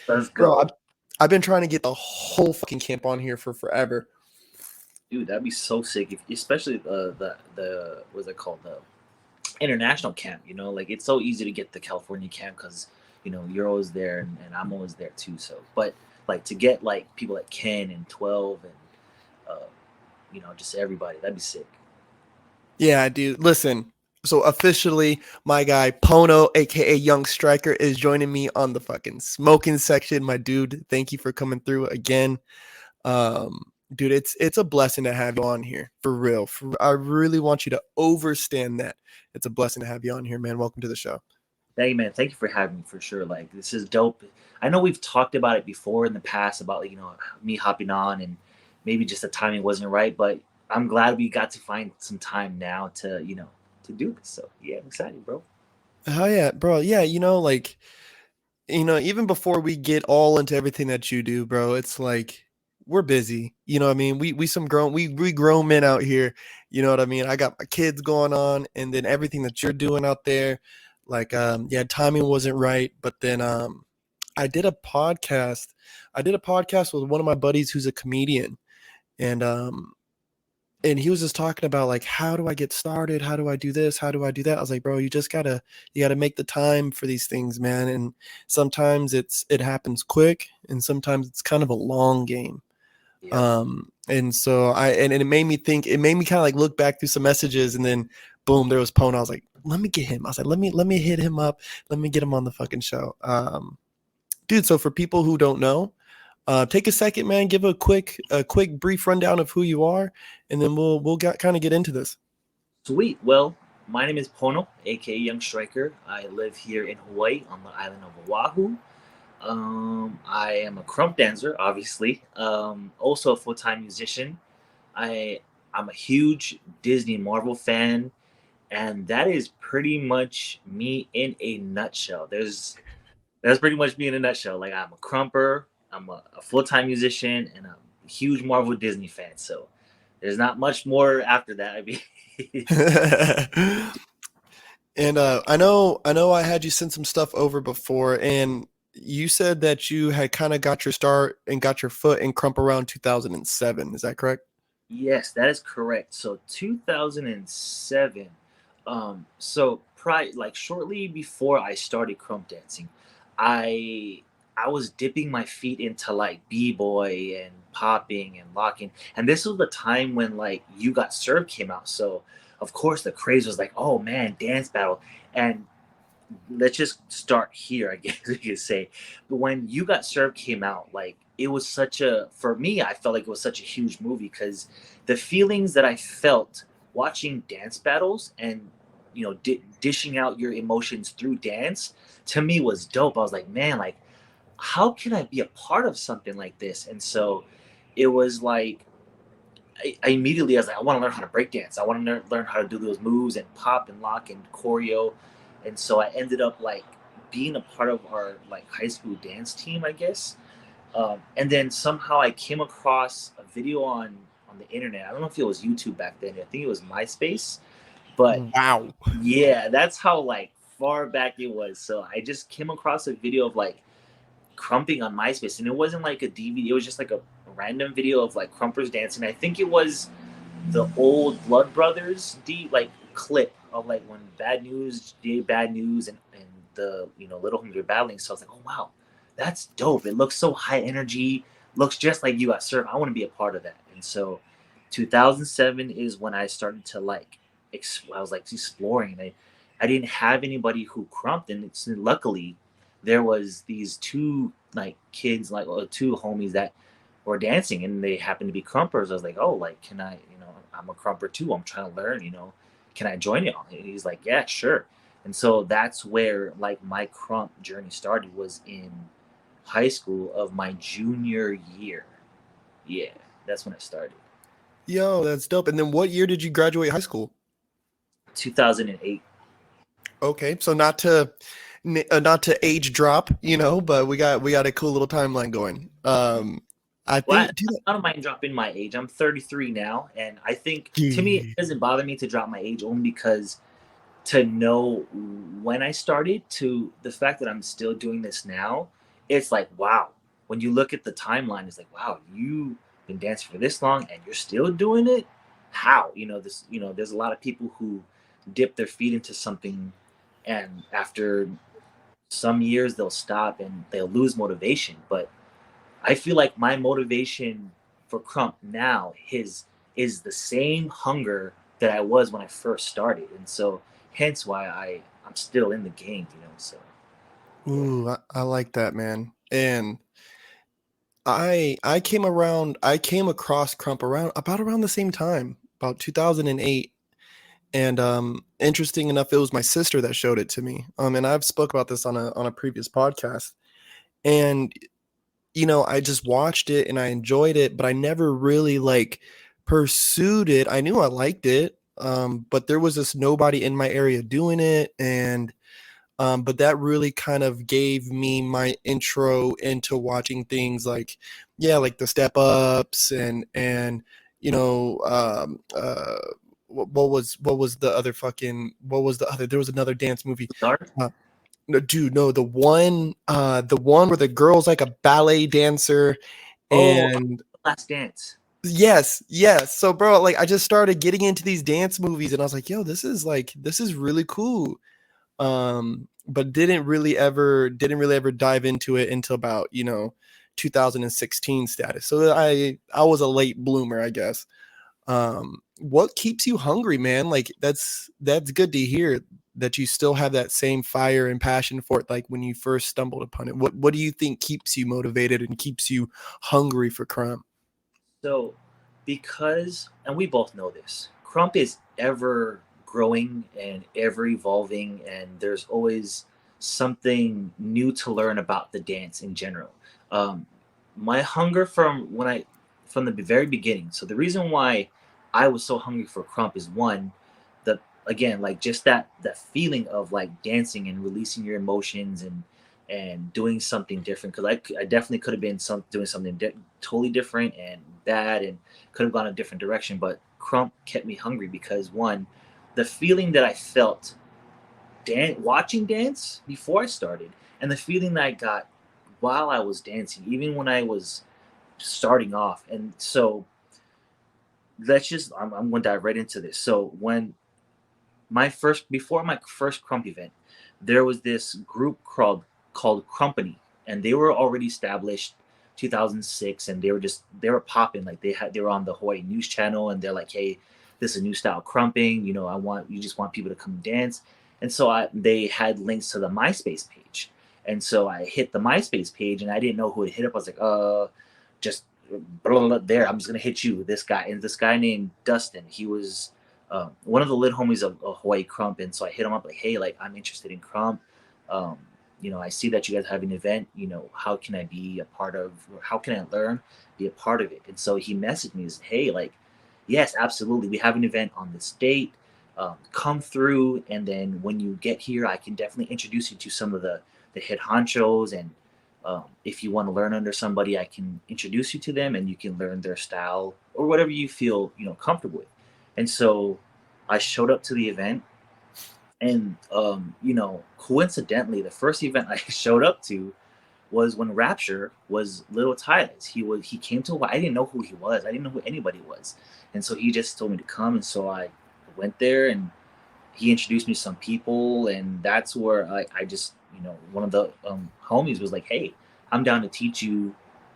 Let's Bro, go. I've been trying to get the whole fucking camp on here for forever. Dude, that'd be so sick. If, especially the what's it called, the international camp. You know, like it's so easy to get the California camp because you're always there and I'm always there too. So, but like to get like people like Ken and 12 and uh, just everybody, that'd be sick. Yeah, dude. Listen, so officially, my guy Pono, aka Young Stryker, is joining me on the fucking smoking section. My dude, thank you for coming through again. Dude, it's a blessing to have you on here for real. I really want you to understand that. It's a blessing to have you on here, man. Welcome to the show. Hey man, thank you for having me for sure. Like this is dope. I know we've talked about it before in the past about like, me hopping on and maybe just the timing wasn't right, but I'm glad we got to find some time now to to do this. So yeah, I'm excited, bro. Oh yeah, bro. Yeah, like even before we get all into everything that you do, bro, it's like we're busy. You know what I mean? We some grown we grown men out here. You know what I mean? I got my kids going on, and then everything that you're doing out there. Like yeah, timing wasn't right, but then I did a podcast. I did a podcast with one of my buddies who's a comedian, and and he was just talking about like, how do I get started? How do I do this? How do I do that? I was like, bro, you gotta make the time for these things, man. And sometimes it happens quick, and sometimes it's kind of a long game. Yep. And so and it made me think. It made me kind of like look back through some messages, and then boom, there was Pone. I was like, let me get him. I was like, let me hit him up. Let me get him on the fucking show. Dude. So for people who don't know, take a second, man. Give a quick brief rundown of who you are, and then we'll kind of get into this. Sweet. Well, my name is Pono, aka Young Striker. I live here in Hawaii on the island of Oahu. I am a krump dancer, obviously. Also a full-time musician. I'm a huge Disney Marvel fan, and that is pretty much me in a nutshell. That's pretty much me in a nutshell. Like I'm a krumper, I'm a full-time musician, and I'm a huge Marvel Disney fan. So there's not much more after that. I mean, And I know I had you send some stuff over before, and you said that you had kind of got your start and got your foot in krump around 2007. Is that correct? yes, that is correct. So 2007. So like shortly before I started krump dancing, I I was dipping my feet into like b-boy and popping and locking, and this was the time when like You Got Served came out. So of course the craze was like, oh man, dance battle, and let's just start here, I guess you could say. But when You Got Served came out, like it was such a for me, I felt like it was such a huge movie because the feelings that I felt watching dance battles and dishing out your emotions through dance to me was dope. I was like, man, like how can I be a part of something like this? And so it was like I immediately I was like, I want to learn how to break dance. I want to learn how to do those moves and pop and lock and choreo. And so I ended up like being a part of our like high school dance team, I guess. And then somehow I came across a video on the internet. I don't know if it was YouTube back then. I think it was MySpace. But Wow. yeah, that's how like far back it was. So I just came across a video of like crumping on MySpace, and it wasn't like a DVD. It was just like a random video of like crumpers dancing. I think it was the old Blood Brothers like clip of like when Bad News did Bad News and the Little Homies were battling. So I was like, oh wow, that's dope. It looks so high energy. Looks just like You Got Served. I want to be a part of that. And so 2007 is when I started to like I was like exploring. I didn't have anybody who crumped, and luckily there was these two like kids like two homies that were dancing, and they happened to be crumpers. I was like, oh, like can I, I'm a crumper too. I'm trying to learn, can I join y'all? And he's like, yeah, sure. And so that's where like my crump journey started, was in high school of my junior year. Yeah, that's when it started. Yo, that's dope. And then what year did you graduate high school? 2008. Okay, so not to age drop, but we got a cool little timeline going. I Well, think, dude, I don't mind dropping my age. I'm 33 now, and I think to me it yeah. doesn't bother me to drop my age only because to know when I started to the fact that I'm still doing this now it's like, wow. When you look at the timeline, it's like, wow, you've been dancing for this long and you're still doing it. How? There's a lot of people who dip their feet into something, and after some years they'll stop and they'll lose motivation. But I feel like my motivation for krump now is the same hunger that I was when I first started, and so hence why I'm still in the game. So yeah. Ooh, I like that, man. And I came across Crump around the same time, about 2008. And interesting enough, it was my sister that showed it to me. And I've spoke about this on a previous podcast. And I just watched it and I enjoyed it, but I never really like pursued it. I knew I liked it. But there was just nobody in my area doing it. And but that really kind of gave me my intro into watching things like, yeah, like the step ups and you know, what was the other what was the other? There was another dance movie. Start. Uh, no, dude, no, the one where the girl's like a ballet dancer, Oh, and Last Dance. yes, yes. So, bro, like I just started getting into these dance movies, and I was like, yo, this is really cool. But didn't really ever dive into it until about 2016 status. So I was a late bloomer, I guess. What keeps you hungry, man? Like that's good to hear that you still have that same fire and passion for it like when you first stumbled upon it. What do you think keeps you motivated and keeps you hungry for crime? So, because, and we both know this, krump is ever growing and ever evolving, and there's always something new to learn about the dance in general. Um, my hunger from the very beginning. So the reason why I was so hungry for krump is one, the again, like just that feeling of like dancing and releasing your emotions and doing something different, because I definitely could have been doing something totally different and bad and could have gone a different direction. But krump kept me hungry because one, the feeling that I felt watching dance before I started, and the feeling that I got while I was dancing, even when I was starting off. And so I'm going to dive right into this. So when before my first krump event, there was this group called Crumpany, and they were already established 2006, and they were popping, like they were on the Hawaii news channel, and they're like, hey, this is a new style crumping. You just want people to come dance, and so they had links to the MySpace page, and so I hit the MySpace page, and I didn't know who it hit up. I was like, just blah, blah, blah, there. I'm just gonna hit you. This guy named Dustin. He was one of the lit homies of Hawaii Krump, and so I hit him up like, hey, like I'm interested in Krump. Um, I see that you guys have an event. How can I be a part of? Or how can I learn, be a part of it? And so he messaged me and said, hey, like, yes, absolutely, we have an event on this date. Come through, and then when you get here, I can definitely introduce you to some of the head honchos, and if you want to learn under somebody, I can introduce you to them, and you can learn their style or whatever you feel comfortable with. And so I showed up to the event, and coincidentally, the first event I showed up to was when Rapture was Little Tyler's. He came to Hawaii. I didn't know who he was. I didn't know who anybody was, and so he just told me to come. And so I went there, and he introduced me to some people, and that's where I just one of the homies was like, hey, I'm down to teach you,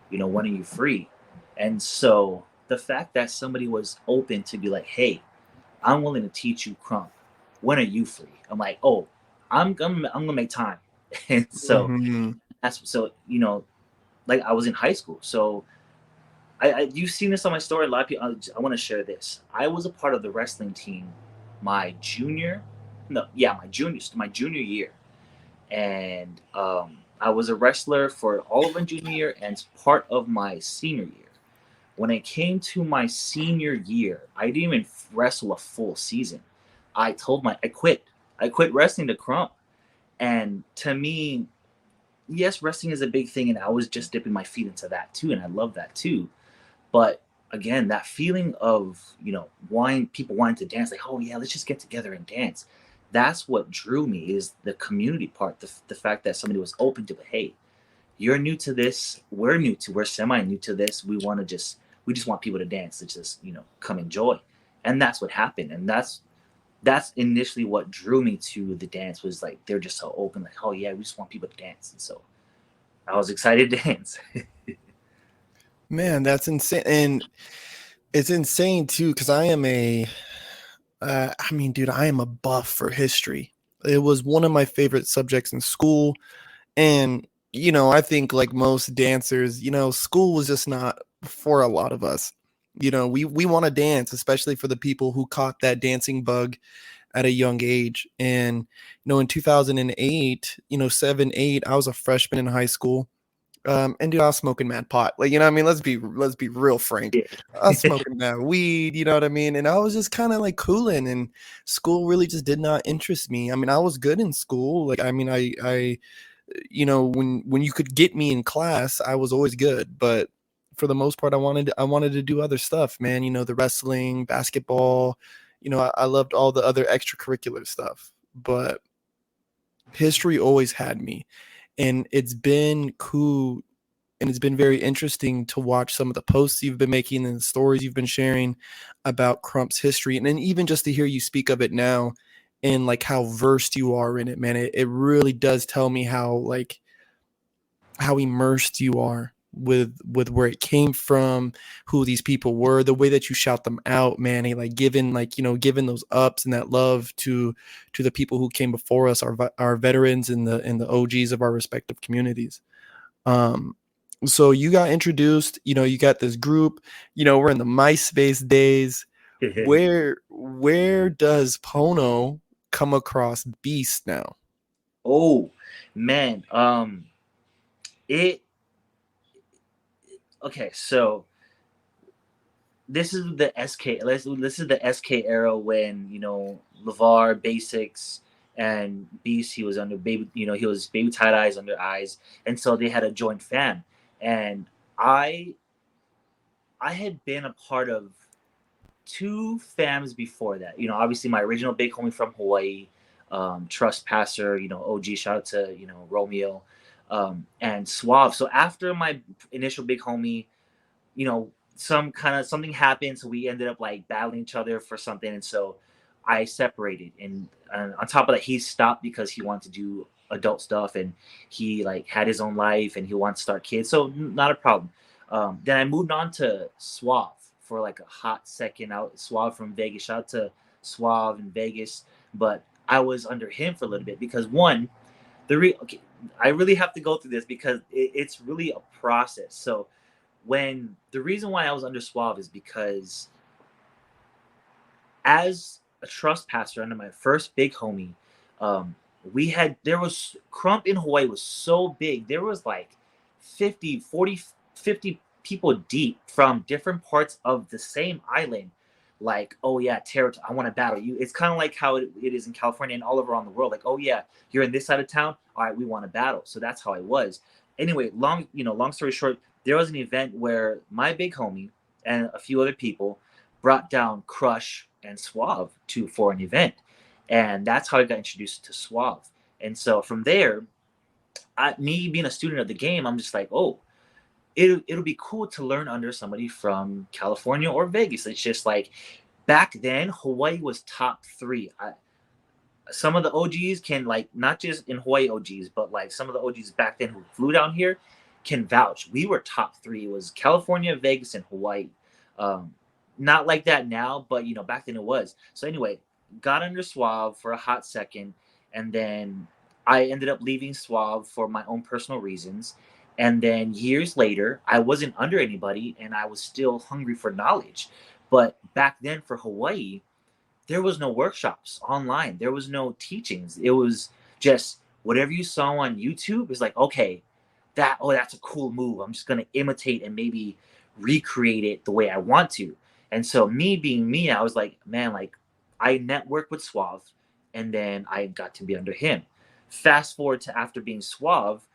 when are you free? And so the fact that somebody was open to be like, hey, I'm willing to teach you krump, when are you free? I'm like, oh, I'm gonna make time. And so Mhm. that's so like I was in high school, so you've seen this on my story. A lot of people. I want to share this. I was a part of the wrestling team my junior, no, yeah, my junior year, and I was a wrestler for all of my junior year and part of my senior year. When it came to my senior year, I didn't even wrestle a full season. I quit. I quit wrestling to krump, and to me, yes, wrestling is a big thing, and I was just dipping my feet into that too, and I love that too. But again, that feeling of wanting people wanting to dance, like, oh yeah, let's just get together and dance. That's what drew me, is the community part, the fact that somebody was open to it. Hey, you're new to this, we're semi new to this. We just want people to dance, to just, come enjoy. And that's what happened. And that's initially what drew me to the dance, was like they're just so open, like, oh yeah, we just want people to dance. And so I was excited to dance. Man, that's insane. And it's insane too, because I am I mean, dude, I am a buff for history. It was one of my favorite subjects in school. And, I think like most dancers, school was just not for a lot of us. We want to dance, especially for the people who caught that dancing bug at a young age. And, in 2008, 7, 8, I was a freshman in high school. And dude, I was smoking mad pot. Like, I mean, let's be real frank. I was Yeah. smoking mad weed, you know what I mean? And I was just kind of like cooling, and school really just did not interest me. I mean, I was good in school. Like, I mean, I when you could get me in class, I was always good. But for the most part, I wanted to do other stuff, man. The wrestling, basketball. I loved all the other extracurricular stuff. But history always had me, and it's been cool, and it's been very interesting to watch some of the posts you've been making and the stories you've been sharing about Crump's history, and then even just to hear you speak of it now, and like how versed you are in it, man. It really does tell me how immersed you are with where it came from, who these people were, the way that you shout them out, man. And like giving those ups and that love to the people who came before us, our veterans and the OGs of our respective communities. um so you got introduced, you got this group, we're in the MySpace days. Where does Pono come across Beast now? Oh man, it okay. So this is the SK. This is the SK era when Lavar Basics and Beast. He was under baby. He was baby tight eyes under eyes, and so they had a joint fam. And I I had been a part of two fams before that. Obviously my original big homie from Hawaii, Trustpasser. OG. Shout out to Romeo, and Suave. So after my initial big homie, something happened, so we ended up like battling each other for something, and so I separated. And on top of that, he stopped because he wanted to do adult stuff, and he like had his own life, and he wanted to start kids, so not a problem. Then I moved on to Suave for like a hot second. Out Suave from Vegas. Shout out to Suave in Vegas. But I was under him for a little bit because one, okay, I really have to go through this because it's really a process. So when the reason why I was under Suave is because as a trespasser under my first big homie, there was Krump in Hawaii was so big. There was like 50, 40, 50 people deep from different parts of the same island. Like, oh yeah, territory, I want to battle you. It's kind of like how it is in California and all around the world. Like, oh yeah, you're in this side of town. All right, we want to battle. So that's how I was. Anyway, long story short, there was an event where my big homie and a few other people brought down Crush and Suave for an event, and that's how I got introduced to Suave. And so from there, me being a student of the game, I'm just like, oh, it'll be cool to learn under somebody from California or Vegas. It's just like back then, Hawaii was top three. Some of the OGs can, like, not just in Hawaii OGs, but like some of the OGs back then who flew down here can vouch. We were top three. It was California, Vegas, and Hawaii. Um, Not like that now, but back then it was. So anyway, got under Suave for a hot second, and then I ended up leaving Suave for my own personal reasons. And then years later, I wasn't under anybody, and I was still hungry for knowledge. But back then for Hawaii, there was no workshops online. There was no teachings. It was just whatever you saw on YouTube is like, okay, that's a cool move. I'm just gonna imitate and maybe recreate it the way I want to. And so me being me, I was like, man, like I networked with Suave, and then I got to be under him. Fast forward to after being Suave,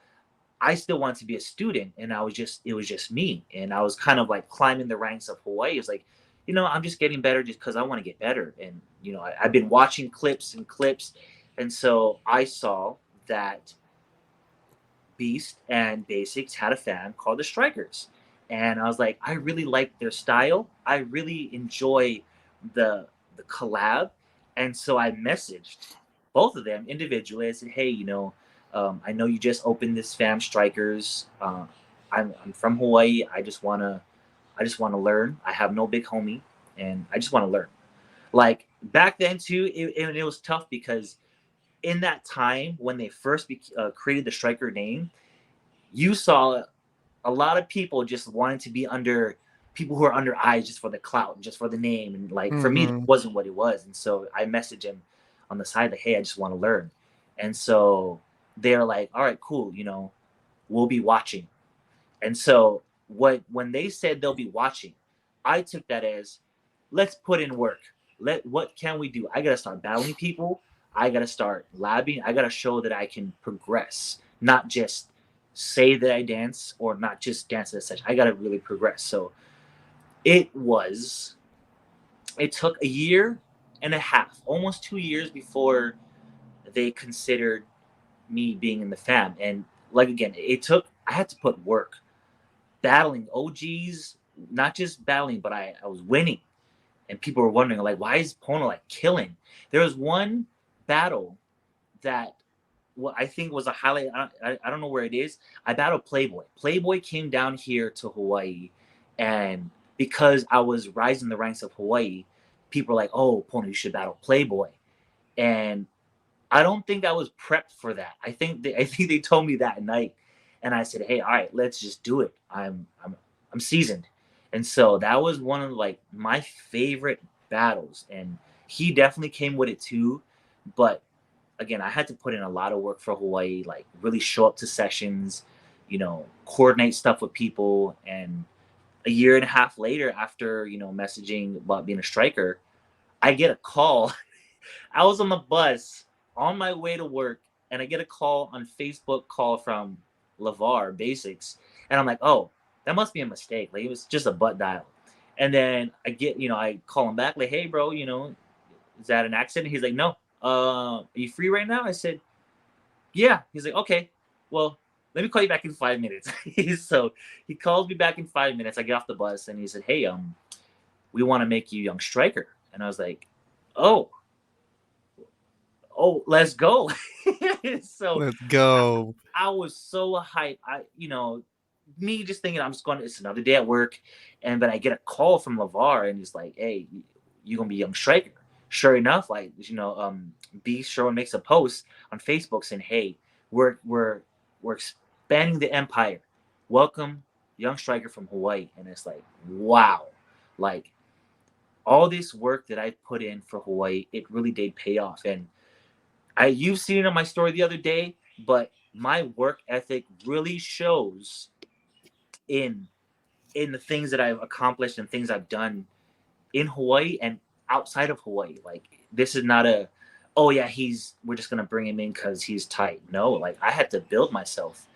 I still wanted to be a student, and it was just me, and I was kind of like climbing the ranks of Hawaii. It's like, I'm just getting better just because I want to get better, and I've been watching clips and clips, and so I saw that Beast and Basics had a fan called the Strikers. And I was like, I really like their style. I really enjoy the collab. And so I messaged both of them individually. I said, hey, I know you just opened this fam Strikers. I'm from Hawaii. I just wanna learn. I have no big homie, and I just wanna learn. Like back then too, it was tough because in that time when they first created the Striker name, you saw a lot of people just wanting to be under people who are under eyes just for the clout, just for the name, and like for me, that Mm-hmm. wasn't what it was. And so I messaged him on the side like, "Hey, I just want to learn," and so they're like, "All right, cool, we'll be watching." And so when they said they'll be watching, I took that as let's put in work. What can we do? I gotta start battling people. I gotta start labbing. I gotta show that I can progress, not just say that I dance or not just dance as such. I gotta really progress. So it was it took a year and a half, almost 2 years before they considered me being in the fam. And like again, I had to put work battling OGs, not just battling, but I was winning. And people were wondering, like, why is Pono like killing? There was one battle that what I think was a highlight. I don't know where it is. I battled Playboy. Playboy came down here to Hawaii, and because I was rising the ranks of Hawaii, people were like, "Oh, Pono, you should battle Playboy." And I don't think I was prepped for that. I think they told me that night, and I said, "Hey, all right, let's just do it. I'm seasoned," and so that was one of like my favorite battles, and he definitely came with it too. But again, I had to put in a lot of work for Hawaii, like really show up to sessions, coordinate stuff with people, and a year and a half later, after messaging about being a striker, I get a call. I was on the bus on my way to work, and I get a call on Facebook call from Lavar Basics, and I'm like, oh, that must be a mistake. Like it was just a butt dial. And then I call him back like, hey, bro, is that an accident? He's like, no. Are you free right now? I said, yeah. He's like, okay. Well, let me call you back in 5 minutes. So he calls me back in 5 minutes. I get off the bus, and he said, hey, we want to make you young striker. And I was like, oh, let's go. So Let's I, go. I was so hyped. Me just thinking I'm just going. It's another day at work, and but I get a call from Lavar, and he's like, "Hey, you gonna be young striker?" Sure enough, like B Sherwin makes a post on Facebook saying, "Hey, we're expanding the empire. Welcome, young striker from Hawaii." And it's like, wow, like all this work that I put in for Hawaii, it really did pay off. And you've seen it on my story the other day, but my work ethic really shows in the things that I've accomplished and things I've done in Hawaii and outside of Hawaii. Like this is not oh yeah, we're just gonna bring him in because he's tight. No, like I had to build myself,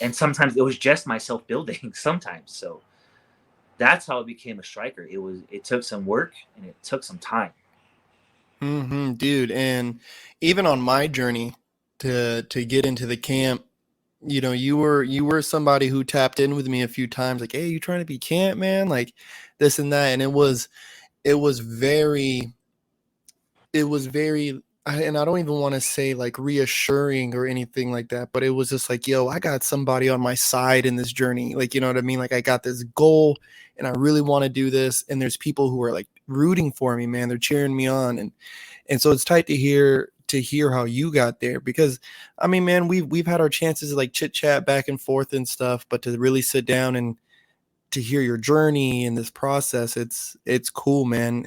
and sometimes it was just myself building. Sometimes, so that's how I became a striker. It took some work and it took some time. Dude. And even on my journey to get into the camp, you were somebody who tapped in with me a few times, like, hey, you trying to be camp, man? Like this and that. And it was very and I don't even want to say like reassuring or anything like that, but it was just like, yo, I got somebody on my side in this journey. Like, you know what I mean? Like I got this goal and I really want to do this. And there's people who are like rooting for me, man. They're cheering me on. And so it's tight to hear how you got there, because I mean, man, we've had our chances to like chit chat back and forth and stuff, but to really sit down and to hear your journey in this process, it's cool, man.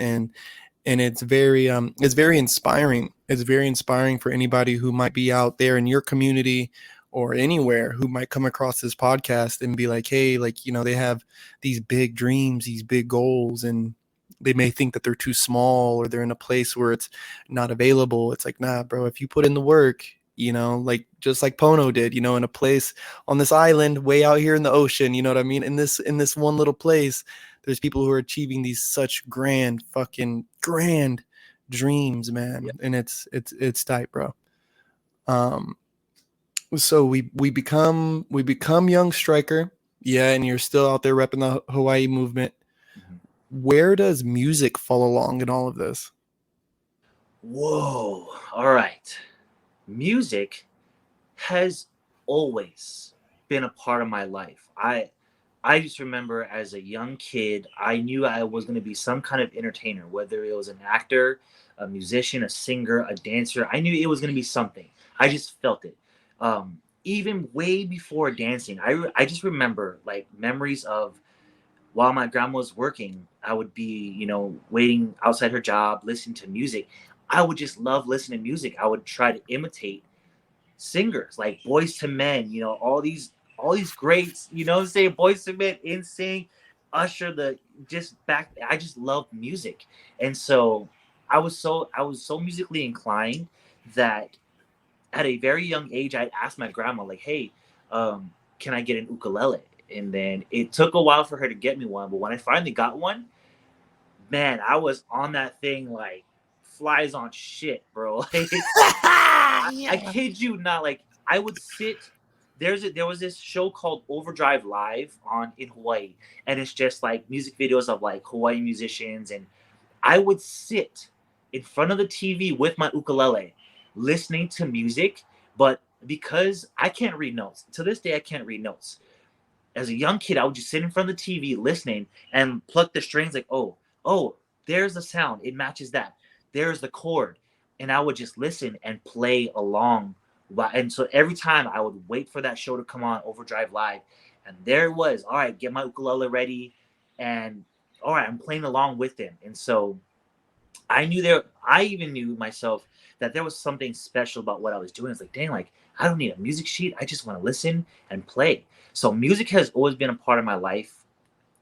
And it's very inspiring. It's very inspiring for anybody who might be out there in your community or anywhere who might come across this podcast and be like, hey, like, they have these big dreams, these big goals, and they may think that they're too small or they're in a place where it's not available. It's like, nah, bro, if you put in the work, like just like Pono did, in a place on this island way out here in the ocean, you know what I mean? In this one little place, there's people who are achieving these such grand, fucking grand dreams, Yeah. man. And it's tight, bro. Um, So we become young Stryker. Yeah, and you're still out there repping the Hawaii movement. Mhm. Where does music fall along in all of this? Whoa. All right. Music has always been a part of my life. I just remember as a young kid, I knew I was going to be some kind of entertainer, whether it was an actor, a musician, a singer, a dancer. I knew it was going to be something. I just felt it. Even way before dancing, I just remember like memories of while my grandma was working, I would be, waiting outside her job, listening to music. I would just love listening to music. I would try to imitate singers like Boys to Men, all these greats, say Boys to Men, NSYNC, Usher, the just back. I just loved music, and so I was so musically inclined that at a very young age, I asked my grandma like, "Hey, can I get an ukulele?" And then it took a while for her to get me one, but when I finally got one, man, I was on that thing like flies on shit, bro. Like I Yeah. kid you not. Like I would sit. There was this show called Overdrive Live on in Hawaii, and it's just like music videos of like Hawaii musicians, and I would sit in front of the TV with my ukulele, listening to music. But because I can't read notes, to this day I can't read notes. As a young kid, I would just sit in front of the TV listening and pluck the strings like, oh, there's the sound. It matches that. There's the chord. And I would just listen and play along. And so every time I would wait for that show to come on, Overdrive Live. And there it was. All right, get my ukulele ready. And all right, I'm playing along with them. And so I even knew myself that there was something special about what I was doing. It's like, dang, like I don't need a music sheet. I just want to listen and play. So music has always been a part of my life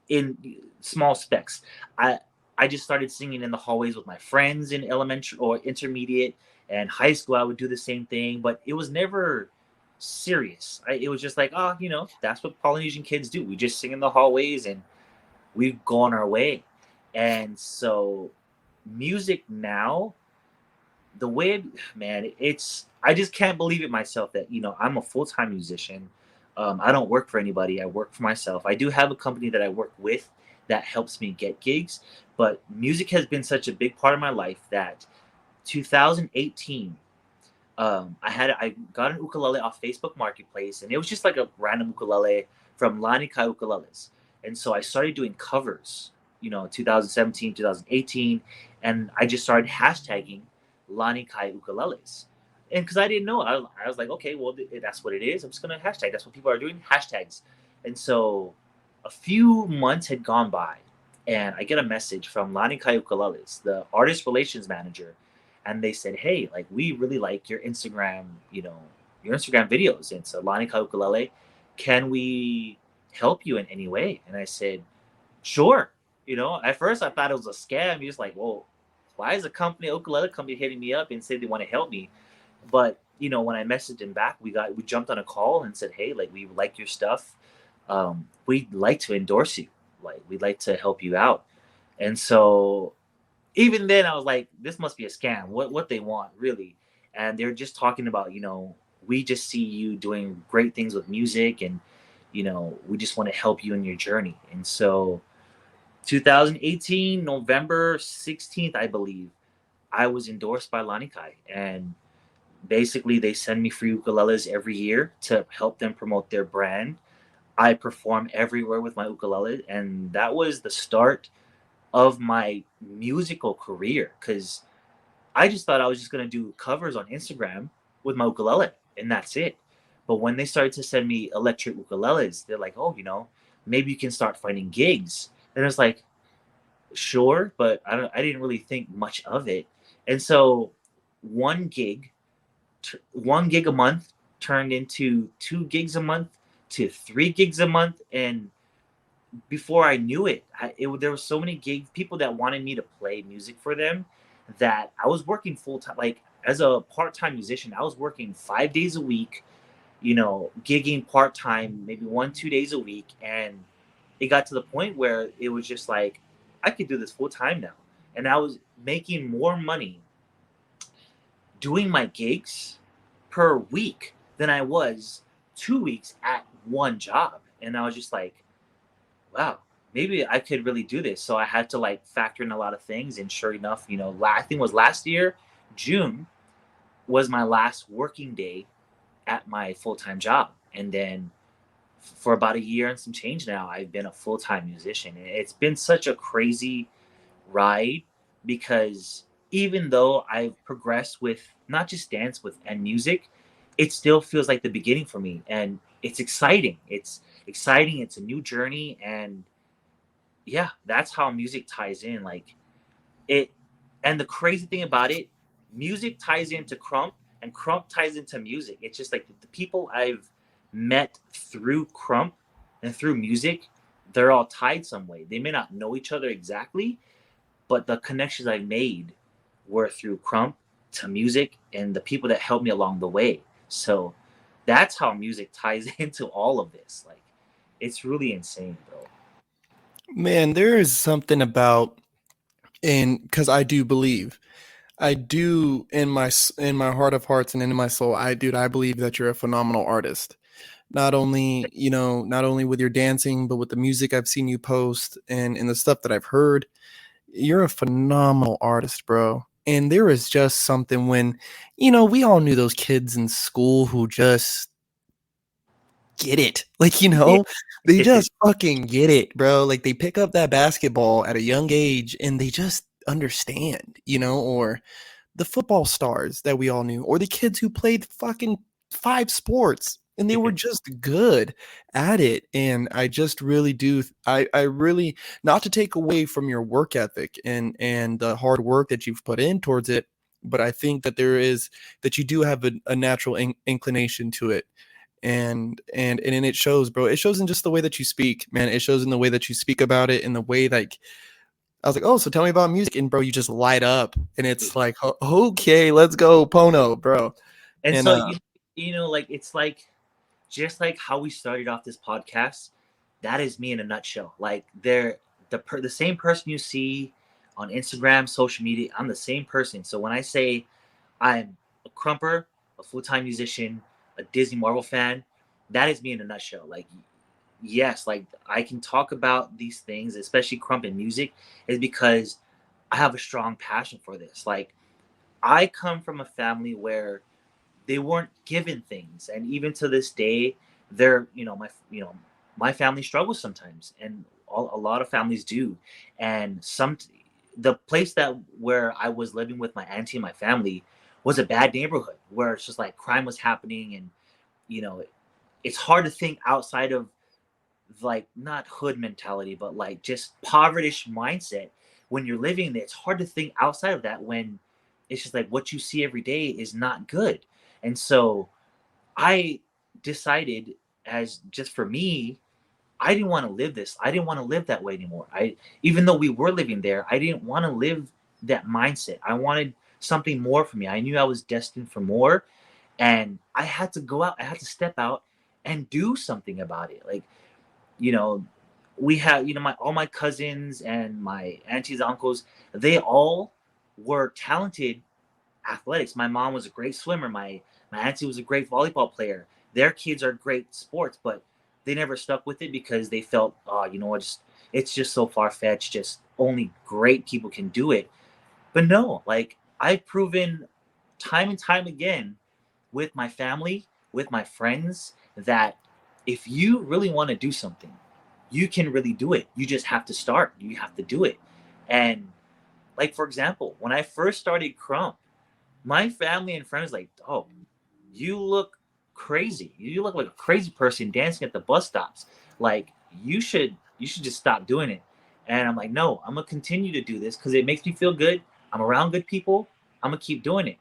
in small specks. I I just started singing in the hallways with my friends in elementary or intermediate and high school. I would do the same thing, but it was never serious. It was just like, oh, that's what Polynesian kids do. We just sing in the hallways and we go on our way. And so music now, the way man, it's I just can't believe it myself that I'm a full-time musician. I don't work for anybody. I work for myself. I do have a company that I work with that helps me get gigs, but music has been such a big part of my life that 2018, I got an ukulele off Facebook Marketplace, and it was just like a random ukulele from Lanikai Ukuleles, and so I started doing covers, 2017, 2018, and I just started hashtagging Lanikai Ukuleles, and because I didn't know, I was like, okay, well that's what it is. I'm just gonna hashtag. That's what people are doing, hashtags, and so a few months had gone by, and I get a message from Lanikai Ukuleles, the artist relations manager, and they said, "Hey, like we really like your Instagram videos. And so Lanikai Ukulele, can we help you in any way?" And I said, "Sure." At first I thought it was a scam. You're just like, "Well, why is a ukulele company hitting me up and say they want to help me?" But when I messaged him back, we jumped on a call and said, "Hey, like we like your stuff. We'd like to endorse you. Like we'd like to help you out." And so even then I was like, this must be a scam. What they want really? And they're just talking about, we just see you doing great things with music, and we just want to help you in your journey. And so 2018 November 16th, I believe, I was endorsed by Lanikai, and basically they send me free ukuleles every year to help them promote their brand. I perform everywhere with my ukulele, and that was the start of my musical career because I just thought I was just gonna do covers on Instagram with my ukulele and that's it. But when they started to send me electric ukuleles, they're like, "Oh, maybe you can start finding gigs." And I was like, "Sure," but I didn't really think much of it. And so one gig, 1 gig a month turned into 2 gigs a month to 3 gigs a month, and before I knew it, there were so many gigs, people that wanted me to play music for them, that I was working full time. Like as a part time musician, I was working 5 days a week, gigging part time, maybe 1, 2 days a week, and it got to the point where it was just like I could do this full time now, and I was making more money doing my gigs per week than I was 2 weeks at one job. And I was just like, wow, maybe I could really do this. So I had to like factor in a lot of things. And sure enough, I think it was last year, June was my last working day at my full time job. And then for about a year and some change now, I've been a full time musician. And it's been such a crazy ride because even though I've progressed with not just dance with and music, it still feels like the beginning for me. And it's exciting. It's exciting. It's a new journey. And yeah, that's how music ties in. Like it, and the crazy thing about it, music ties into krump, and krump ties into music. It's just like the people I've met through krump and through music, they're all tied some way. They may not know each other exactly, but the connections I made were through krump to music and the people that helped me along the way. So that's how music ties into all of this. Like, it's really insane, bro. Man, there is something about, and because I do believe, I do in my heart of hearts and in my soul, I believe that you're a phenomenal artist. Not only, not only with your dancing, but with the music I've seen you post and the stuff that I've heard. You're a phenomenal artist, bro. And there is just something when, we all knew those kids in school who just get it. Like, Yeah. they just fucking get it, bro. Like they pick up that basketball at a young age and they just understand, or the football stars that we all knew, or the kids who played fucking 5 sports and they were just good at it. And I just really do. I really, not to take away from your work ethic and the hard work that you've put in towards it, but I think that you do have a natural inclination to it. And it shows, bro. It shows in just the way that you speak, man. It shows in the way that you speak about it, in the way, like, I was like, oh, so tell me about music. And bro, you just light up. And it's like, okay, let's go, Pono, bro. And And so like it's like just like how we started off this podcast. That is me in a nutshell. Like the same person you see on Instagram, social media. I'm the same person. So when I say I'm a krumper, a full time musician, a Disney Marvel fan, that is me in a nutshell. Like yes, like I can talk about these things, especially krump and music, is because I have a strong passion for this. Like I come from a family where they weren't given things, and even to this day they're my family struggles sometimes, and a lot of families do. And the place that where I was living with my auntie and my family was a bad neighborhood where it's just like crime was happening. And you know it's hard to think outside of like not hood mentality but like just povertish mindset. When you're living there, it's hard to think outside of that when it's just like what you see every day is not good. And so I decided, as just for me, I didn't want to live this. I didn't want to live that way anymore. Even though we were living there, I didn't want to live that mindset. I wanted something more for me. I knew I was destined for more, and I had to go out. I had to step out and do something about it. Like, you know, we have, my all my cousins and my aunties, uncles, they all were talented athletics. My mom was a great swimmer. My auntie was a great volleyball player. Their kids are great sports, but they never stuck with it because they felt, oh, it's just so far fetched. Just only great people can do it. But no, like I've proven time and time again with my family, with my friends, that if you really want to do something, you can really do it. You just have to start. You have to do it. And like for example, when I first started krump, my family and friends like, oh, you look crazy. You look like a crazy person dancing at the bus stops. Like you should just stop doing it. And I'm like, no, I'm gonna continue to do this because it makes me feel good. I'm around good people. I'm gonna keep doing it.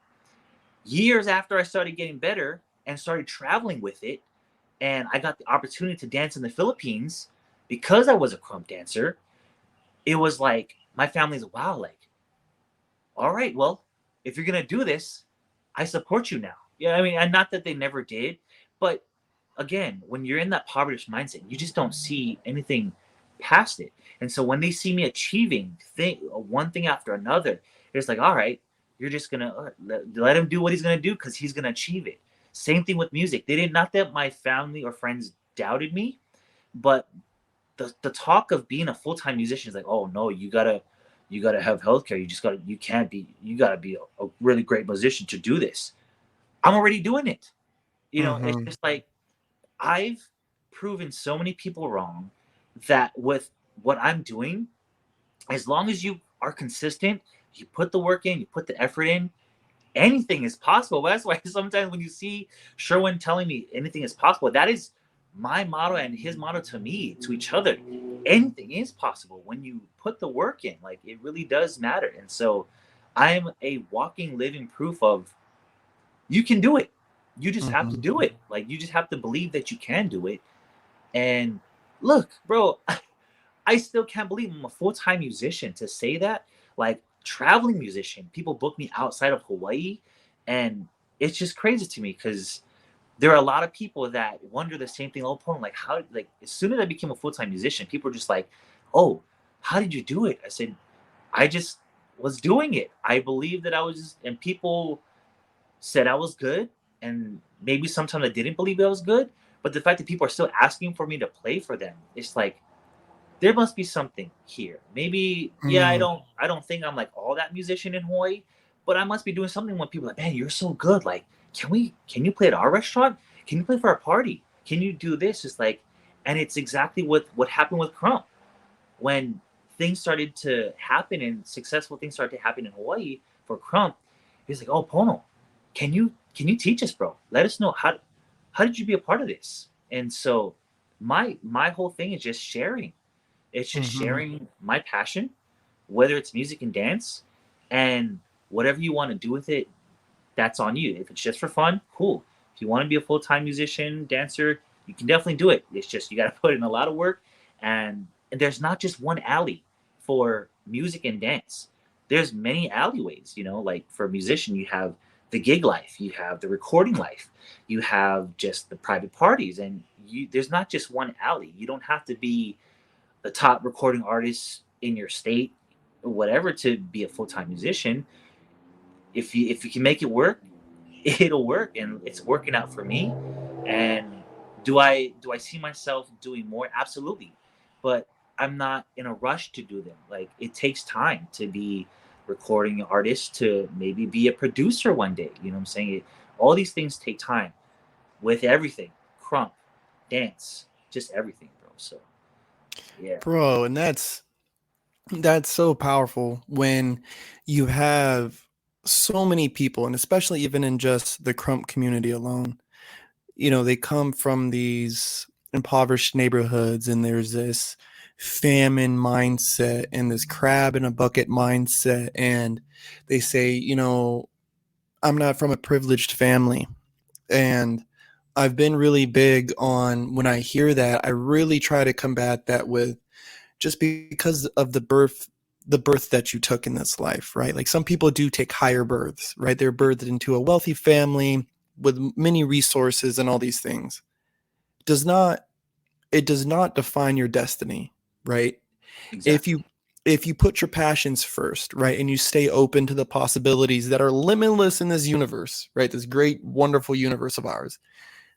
Years after I started getting better and started traveling with it, and I got the opportunity to dance in the Philippines because I was a krump dancer, it was like my family's wow, like, all right, well, if you're gonna do this, I support you now. Yeah, I mean, and not that they never did, but again, when you're in that poverty mindset, you just don't see anything past it. And so when they see me achieving one thing after another, it's like, all right, you're just gonna let him do what he's gonna do because he's gonna achieve it. Same thing with music. They didn't, not that my family or friends doubted me, but the talk of being a full-time musician is like, oh no, you gotta have healthcare. You just gotta you can't be you gotta be a really great musician to do this. I'm already doing it. It's Mm-hmm. just like I've proven so many people wrong that with what I'm doing, as long as you are consistent, you put the work in, you put the effort in, anything is possible. That's why sometimes when you see Sherwin telling me anything is possible, that is my motto and his motto to me, to each other. Anything is possible when you put the work in. Like it really does matter. And so I'm a walking, living proof of you can do it. You just have to Mm-hmm. do it. Like you just have to believe that you can do it. And look, bro, I still can't believe I'm a full time musician to say that. Like traveling musician, people book me outside of Hawaii, and it's just crazy to me because there are a lot of people that wonder the same thing. Oh, Pono, like how? Like as soon as I became a full time musician, people are just like, "Oh, how did you do it?" I said, "I just was doing it. I believe that I was," and people said I was good, and maybe sometimes I didn't believe I was good. But the fact that people are still asking for me to play for them, it's like there must be something here. Maybe yeah, I Mm. don't I don't think I'm like all that musician in Hawaii, but I must be doing something when people are like, man, you're so good. Like, can you play at our restaurant? Can you play for our party? Can you do this? It's like, and it's exactly what happened with Crump when things started to happen and successful things started to happen in Hawaii for Crump. He's like, oh Pono, can you teach us, bro? Let us know how did you be a part of this? And so my whole thing is just sharing, it's just Mm-hmm. sharing my passion, whether it's music and dance, and whatever you want to do with it, that's on you. If it's just for fun, cool. If you want to be a full time musician, dancer, you can definitely do it. It's just you got to put in a lot of work, and there's not just one alley for music and dance. There's many alleyways. Like for a musician, you have the gig life, you have the recording life, you have just the private parties, and there's not just one alley. You don't have to be the top recording artist in your state or whatever to be a full-time musician. If you can make it work, it'll work, and it's working out for me. And do I see myself doing more? Absolutely. But I'm not in a rush to do them. Like it takes time to be recording artist, to maybe be a producer one day. You know what I'm saying? All these things take time with everything. Crump, dance, just everything, bro. So yeah. Bro, and that's so powerful when you have so many people, and especially even in just the Crump community alone. They come from these impoverished neighborhoods, and there's this famine mindset and this crab in a bucket mindset. And they say, I'm not from a privileged family. And I've been really big on when I hear that, I really try to combat that with just because of the birth that you took in this life, right? Like some people do take higher births, right? They're birthed into a wealthy family with many resources and all these things. Does not It does not define your destiny, right? If Exactly. you if you put your passions first, right, and you stay open to the possibilities that are limitless in this universe, right? This great wonderful universe of ours.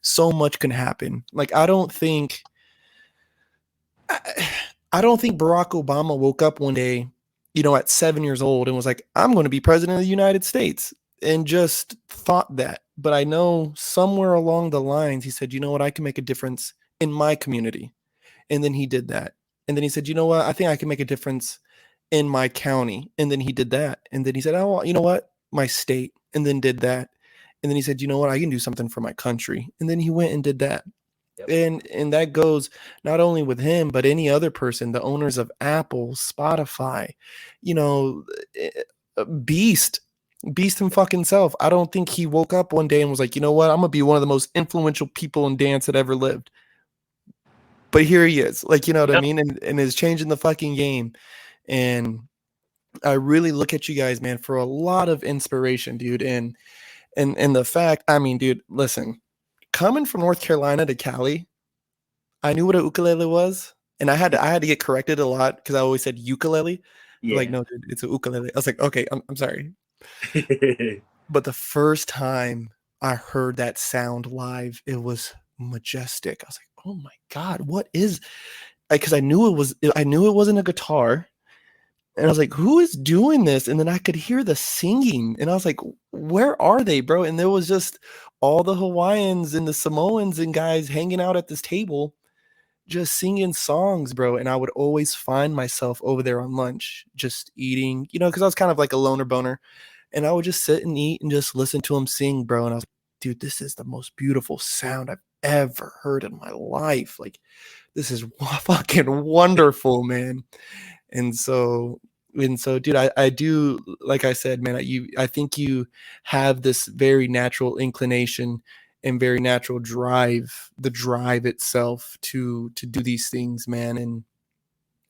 So much can happen. Like I, I don't think Barack Obama woke up one day, at 7 years old and was like, I'm going to be president of the United States and just thought that. But I know somewhere along the lines, he said, you know what, I can make a difference in my community. And then he did that. And then he said, you know what, I think I can make a difference in my county. And then he did that. And then he said, oh, you know what, my state. And then did that. And then he said, you know what, I can do something for my country. And then he went and did that. Yep. And that goes not only with him but any other person, the owners of Apple, Spotify, you know eh, beast beast him fucking self. I don't think he woke up one day and was like, you know what, I'm gonna be one of the most influential people in dance that ever lived. But here he is, like, you know what I Yep. mean, and is changing the fucking game. And I really look at you guys, man, for a lot of inspiration, dude. And the fact, I mean, dude, listen, coming from North Carolina to Cali, I knew what a ukulele was, and I had to get corrected a lot because I always said ukulele. They're like, Yeah. "No, dude, it's a ukulele." I was like, "Okay, I'm sorry." But the first time I heard that sound live. It was majestic. I was like, oh my God, what is, because I knew it wasn't a guitar. And I was like, who is doing this? And then I could hear the singing. And I was like, where are they, bro? And there was just all the Hawaiians and the Samoans and guys hanging out at this table, just singing songs, bro. And I would always find myself over there on lunch, just eating, because I was kind of like a loner boner. And I would just sit and eat and just listen to them sing, bro. And I was like, dude, this is the most beautiful sound I've ever heard in my life. Like, this is fucking wonderful, man. And so dude, I do, like I said, man, I think you have this very natural inclination and very natural drive, the drive itself to do these things, man.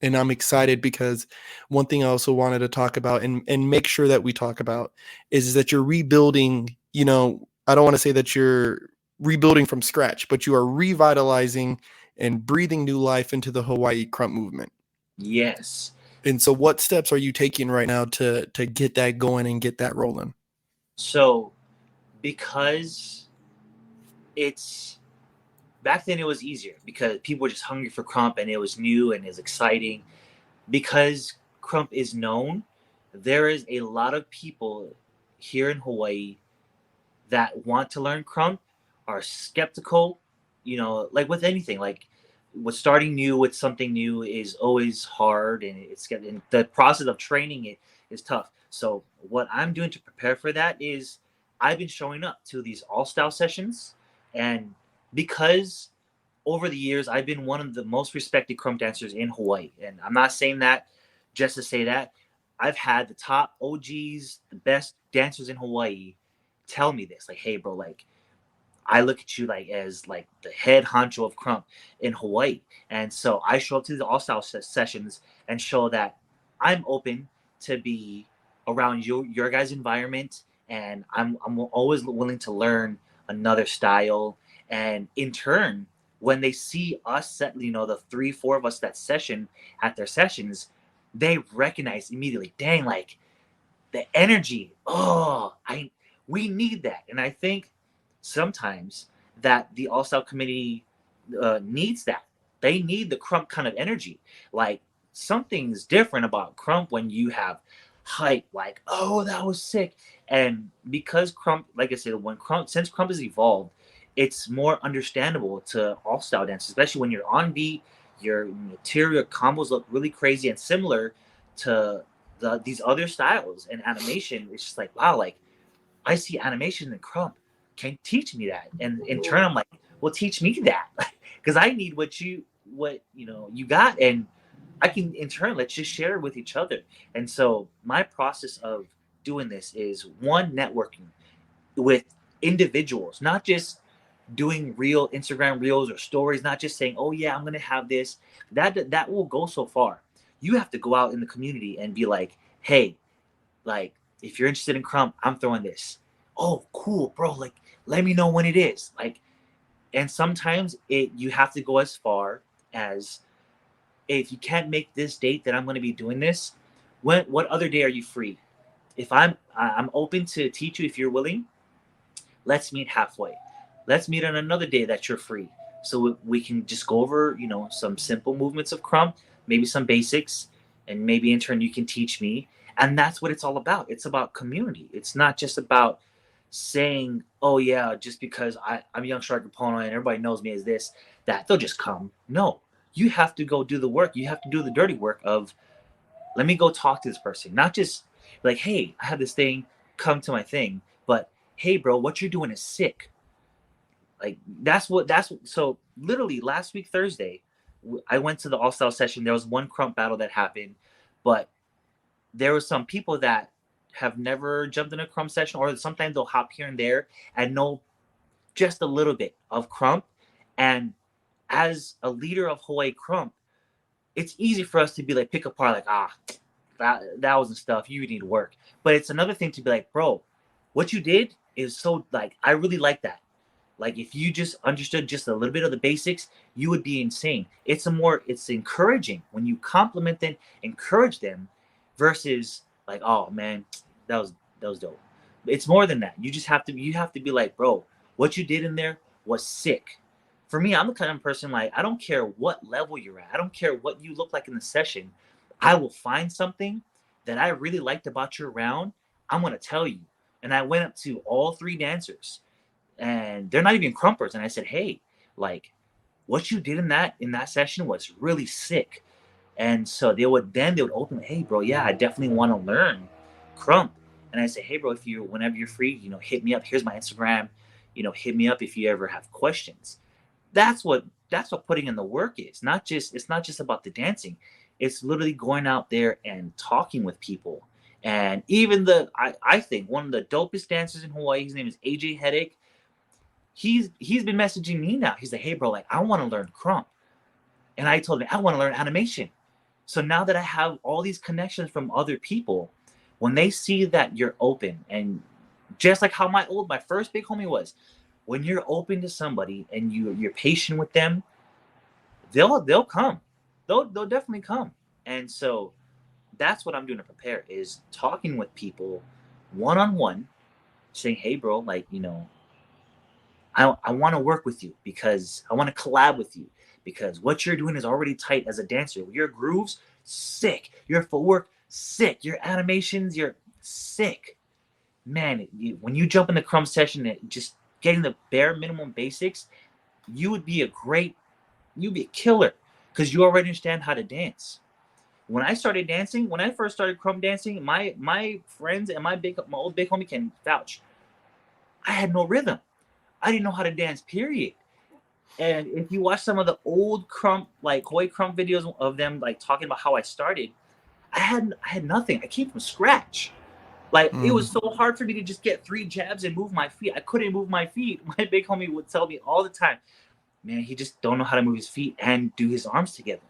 And I'm excited because one thing I also wanted to talk about and make sure that we talk about is that you're rebuilding, I don't want to say that you're rebuilding from scratch, but you are revitalizing and breathing new life into the Hawaii krump movement. Yes. And so what steps are you taking right now to get that going and get that rolling? So because it's back then it was easier because people were just hungry for krump and it was new and it was exciting. Because krump is known, there is a lot of people here in Hawaii that want to learn krump, are skeptical, like with anything, like with starting new with something new is always hard, and and the process of training it is tough. So what I'm doing to prepare for that is I've been showing up to these all style sessions, and because over the years I've been one of the most respected krump dancers in Hawaii, and I'm not saying that just to say that. I've had the top OGs, the best dancers in Hawaii tell me this, like, hey bro, like I look at you like as like the head honcho of krump in Hawaii. And so I show up to the all style sessions and show that I'm open to be around your guys' environment, and I'm always willing to learn another style. And in turn, when they see us set, the 3 4 of us that session at their sessions, they recognize immediately, dang, like the energy. Oh, I we need that. And I think sometimes that the All Star committee needs that. They need the krump kind of energy. Like something's different about krump when you have hype, like, oh, that was sick. And because krump, like I said, since krump has evolved, it's more understandable to all style dance, especially when you're on beat. Your material combos look really crazy and similar to these other styles and animation. It's just like, wow, like I see animation in krump. Can you teach me that? And in turn, I'm like, well, teach me that, because I need what you got, and I can in turn let's just share it with each other. And so my process of doing this is one, networking with individuals, not just doing real Instagram reels or stories, not just saying, oh yeah, I'm gonna have this. That will go so far. You have to go out in the community and be like, hey, like if you're interested in krump, I'm throwing this. Oh, cool, bro. Like, let me know when it is. Like, and sometimes you have to go as far as, if you can't make this date that I'm going to be doing this, what other day are you free? If I'm open to teach you if you're willing. Let's meet halfway. Let's meet on another day that you're free, so we can just go over some simple movements of krump, maybe some basics, and maybe in turn you can teach me. And that's what it's all about. It's about community. It's not just about saying, oh yeah, just because I'm young Stryker Pono and everybody knows me as this, that they'll just come. No, you have to go do the work. You have to do the dirty work of, let me go talk to this person. Not just like, hey, I have this thing, come to my thing, but hey, bro, what you're doing is sick. Like so literally last week Thursday, I went to the all style session. There was one krump battle that happened, but there were some people that have never jumped in a krump session, or sometimes they'll hop here and there and know just a little bit of krump. And as a leader of Hawaii krump, it's easy for us to be like, pick apart, like, that wasn't stuff, you need work. But it's another thing to be like, bro, what you did is so, like, I really like that. Like, if you just understood just a little bit of the basics, you would be insane. It's encouraging when you compliment them, encourage them, versus like, oh man, that was dope. It's more than that. You have to be like, bro, what you did in there was sick. For me, I'm the kind of person like I don't care what level you're at. I don't care what you look like in the session. I will find something that I really liked about your round. I'm gonna tell you. And I went up to all three dancers, and they're not even crumpers. And I said, hey, like what you did in that session was really sick. And so they would open, hey bro, yeah, I definitely want to learn krump. And I say, hey bro, if you whenever you're free, hit me up. Here's my Instagram. Hit me up if you ever have questions. That's what putting in the work is. Not just It's not just about the dancing. It's literally going out there and talking with people. And even I think one of the dopest dancers in Hawaii, his name is AJ Headache. He's been messaging me now. He's like, hey bro, like I want to learn krump. And I told him I want to learn animation. So now that I have all these connections from other people, when they see that you're open, and just like how my first big homie was, when you're open to somebody and you're patient with them, they'll come. They'll definitely come. And so that's what I'm doing to prepare, is talking with people one on one, saying, hey bro, like, I want to work with you because I want to collab with you because what you're doing is already tight as a dancer. Your grooves, sick. Your footwork, sick. Your animations, you're sick. Man, when you jump in the crumb session, just getting the bare minimum basics, you would be you'd be a killer because you already understand how to dance. When I first started crumb dancing, my friends and my old big homie can vouch. I had no rhythm. I didn't know how to dance, period. And if you watch some of the old crump, like Hawaii crump videos of them like talking about how I started, I had nothing. I came from scratch. Like it Mm. was so hard for me to just get three jabs and move my feet. I couldn't move my feet. My big homie would tell me all the time, man, he just don't know how to move his feet and do his arms together.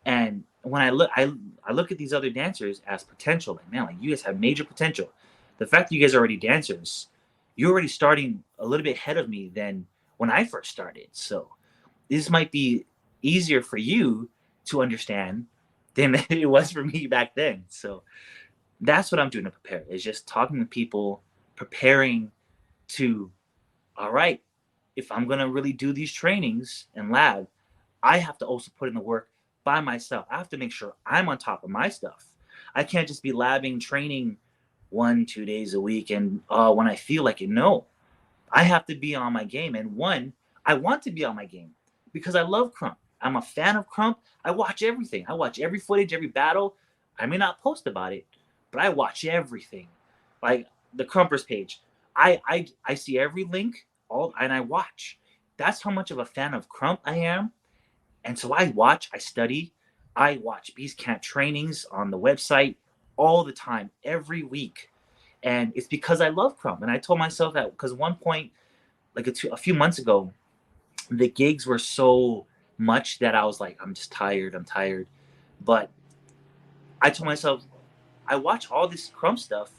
And when I look at these other dancers as potential, like man, like you guys have major potential. The fact that you guys are already dancers, you're already starting a little bit ahead of me than when I first started. So this might be easier for you to understand than it was for me back then. So that's what I'm doing to prepare, is just talking to people, preparing to, all right, if I'm gonna really do these trainings and lab, I have to also put in the work by myself. I have to make sure I'm on top of my stuff. I can't just be labbing, training 1, 2 days a week, and when I feel like it. No, I have to be on my game. And one, I want to be on my game because I love Crump. I'm a fan of Crump. I watch everything. I watch every footage, every battle. I may not post about it, but I watch everything. Like the Crumpers page, I see every link, all, and I watch. That's how much of a fan of Crump I am. And so I watch, I study, I watch Beast Camp trainings on the website all the time, every week. And it's because I love Crump. And I told myself that because one point, like a few months ago, the gigs were so much that I was like, I'm just tired. I'm tired. But I told myself, I watch all this Crump stuff.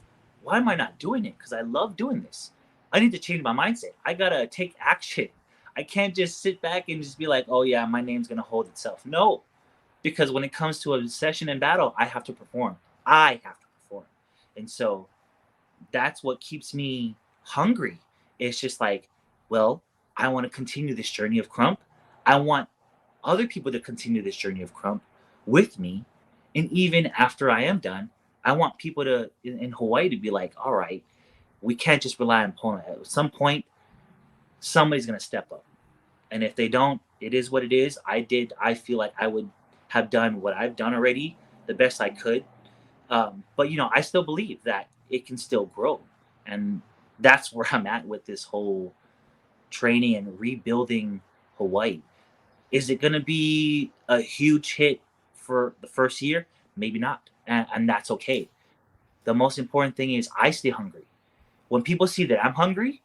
Why am I not doing it? Because I love doing this. I need to change my mindset. I gotta take action. I can't just sit back and just be like, oh yeah, my name's gonna hold itself. No, because when it comes to a session in battle, I have to perform. I have to perform. And so that's what keeps me hungry. It's just like, well, I want to continue this journey of Crump. I want other people to continue this journey of Crump with me. And even after I am done, I want people in Hawaii to be like, all right, we can't just rely on Pono. At some point, somebody's going to step up. And if they don't, it is what it is. I feel like I would have done what I've done already the best I could. But I still believe that it can still grow, and that's where I'm at with this whole training and rebuilding Hawaii. Is it going to be a huge hit for the first year? Maybe not, and that's okay. The most important thing is I stay hungry. When people see that I'm hungry,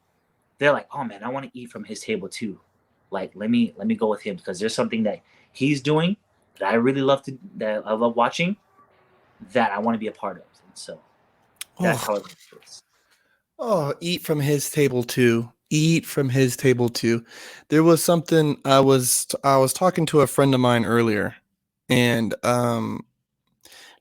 they're like, "Oh man, I want to eat from his table too." Like, let me go with him because there's something that he's doing that I really love that I love watching, that I want to be a part of. And so that's Oh, how it is. oh, eat from his table too. Eat from his table too. There was something I was talking to a friend of mine earlier, and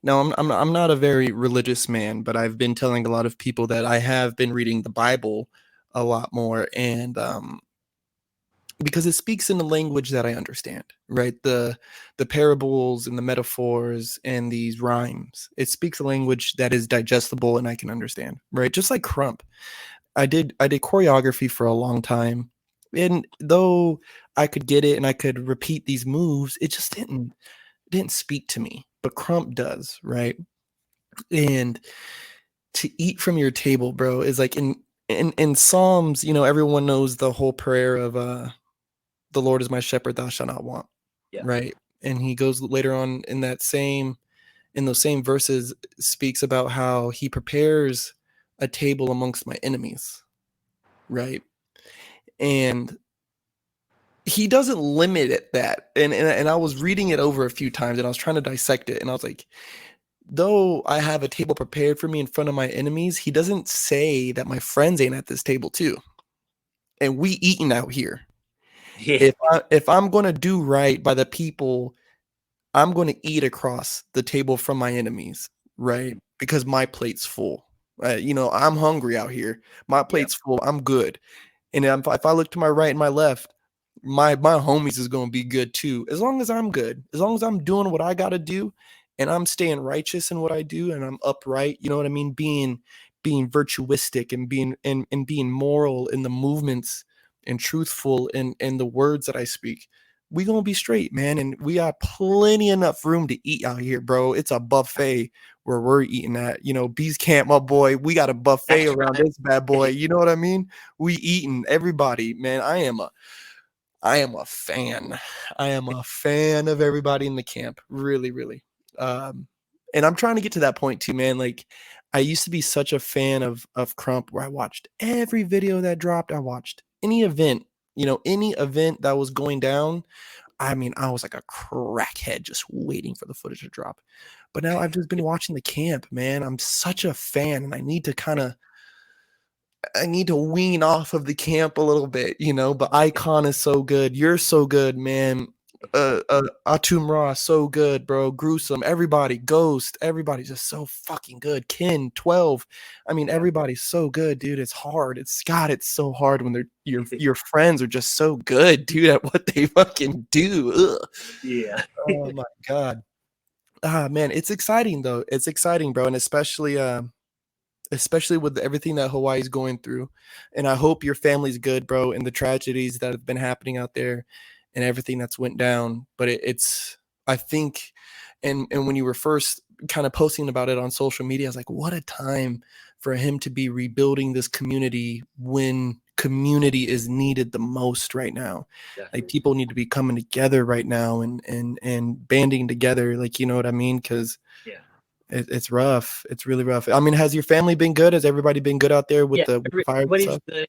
No, I'm not a very religious man, but I've been telling a lot of people that I have been reading the Bible a lot more, and because it speaks in a language that I understand, right? The parables and the metaphors and these rhymes. It speaks a language that is digestible and I can understand, right? Just like krump. I did choreography for a long time. And though I could get it and I could repeat these moves, it just didn't speak to me. But krump does, right? And to eat from your table, bro, is like in Psalms, everyone knows the whole prayer of the Lord is my shepherd, thou shalt not want. Yeah. Right. And he goes later on in those same verses, speaks about how he prepares a table amongst my enemies. Right. And he doesn't limit it that. And I was reading it over a few times and I was trying to dissect it. And I was like, though I have a table prepared for me in front of my enemies, he doesn't say that my friends ain't at this table too. And we eating out here. Yeah. If I'm gonna do right by the people, I'm gonna eat across the table from my enemies, right? Because my plate's full. I'm hungry out here. My Yeah. plate's full. I'm good. And if I look to my right and my left, my homies is gonna be good too. As long as I'm good, as long as I'm doing what I gotta do, and I'm staying righteous in what I do, and I'm upright. You know what I mean? Being virtuistic and being moral in the movements and truthful in the words that I speak. We gonna be straight, man, and we got plenty enough room to eat out here, bro. It's a buffet where we're eating at. Bees Camp, my boy. We got a buffet That's around right. this bad boy. You know what I mean? We eating everybody, man. I am a fan. I am a fan of everybody in the camp. Really, really. Um, and I'm trying to get to that point too, man. Like I used to be such a fan of Crump where I watched every video that dropped. I watched any event that was going down. I mean, I was like a crackhead just waiting for the footage to drop. But now I've just been watching the camp, man. I'm such a fan and I need to wean off of the camp a little bit, but Icon is so good. You're so good, man. Atum Ra, so good, bro. Gruesome, everybody, Ghost, everybody's just so fucking good. Kin, 12. I mean, Yeah. everybody's so good, dude. It's hard. It's so hard when your friends are just so good, dude, at what they fucking do. Ugh. Yeah. Oh my god. Ah, man, it's exciting though. It's exciting, bro, and especially with everything that Hawaii's going through. And I hope your family's good, bro, and the tragedies that have been happening out there and everything that's went down. But it's I think and when you were first kind of posting about it on social media, I was like, what a time for him to be rebuilding this community when community is needed the most right now. Like Definitely. people need to be coming together right now and banding together, like, you know what I mean? Because Yeah. it's rough. It's really rough. I mean, has your family been good? Has everybody been good out there with Yeah, the fire and everybody's stuff? good.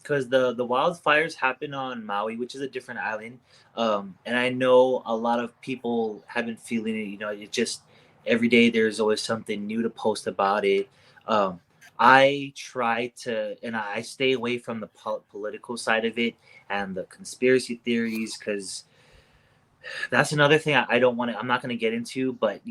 Because the wildfires happen on Maui, which is a different island. And I know a lot of people have been feeling it. It just every day there's always something new to post about it. Um, I try to, and I stay away from the political side of it and the conspiracy theories because that's another thing I don't want to. I'm not going to get into, but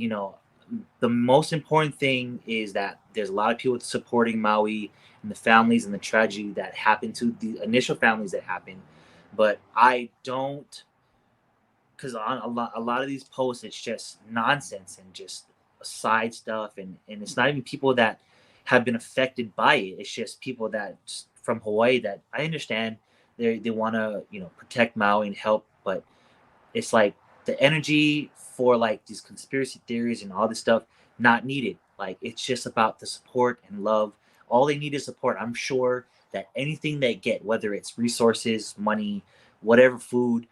the most important thing is that there's a lot of people supporting Maui and the families and the tragedy that happened to the initial families that happened. But I don't, because on a lot of these posts, it's just nonsense and just side stuff, and it's not even people that have been affected by it. It's just people that from Hawaii that I understand they want to protect Maui and help, but it's like the energy for like these conspiracy theories and all this stuff not needed. Like it's just about the support and love. All they need is support. I'm sure that anything they get, whether it's resources, money, whatever, food,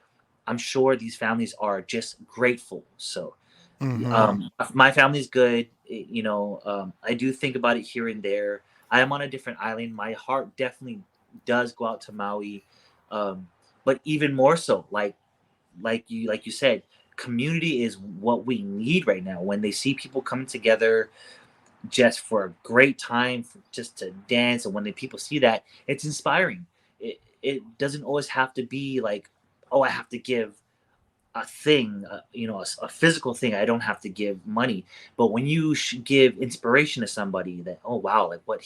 I'm sure these families are just grateful. So Mhm. my family's good. I do think about it here and there. I am on a different island. My heart definitely does go out to Maui, um, but even more so, like you said, community is what we need right now. When they see people coming together just for a great time, just to dance, and when people see that, it's inspiring. It doesn't always have to be like, oh, I have to give a thing, a physical thing. I don't have to give money, but when you give inspiration to somebody that, oh wow, like what